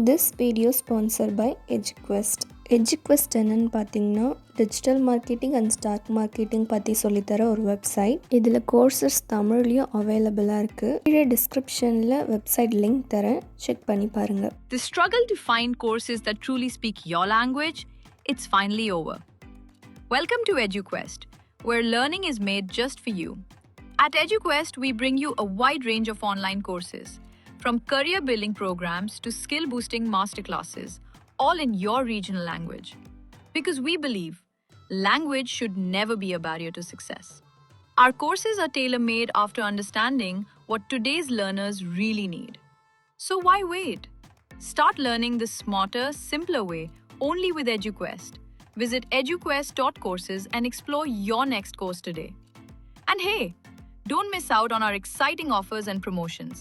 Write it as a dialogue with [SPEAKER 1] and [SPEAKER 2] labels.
[SPEAKER 1] This video sponsored by Eduquest. Eduquest என்னன்னு பார்த்தீங்கன்னா digital marketing and stock marketing பற்றி சொல்லித்தர ஒரு வெப்சைட். இதில் கோர்சஸ் தமிழ்லையும் அவைலபிளாக இருக்குது. கீழே டிஸ்கிரிப்ஷனில் வெப்சைட் லிங்க் தரேன், செக் பண்ணி பாருங்கள்.
[SPEAKER 2] The struggle to find courses that truly speak your language, it's finally over. Welcome to Eduquest, where learning is made just for you. At Eduquest, we bring you a wide range of online courses, from career building programs to skill boosting masterclasses, all in your regional language. Because we believe language should never be a barrier to success. Our courses are tailor-made after understanding what today's learners really need. So why wait? Start learning the smarter, simpler way only with Eduquest. Visit eduquestcourses and explore your next course today. And hey, don't miss out on our exciting offers and promotions.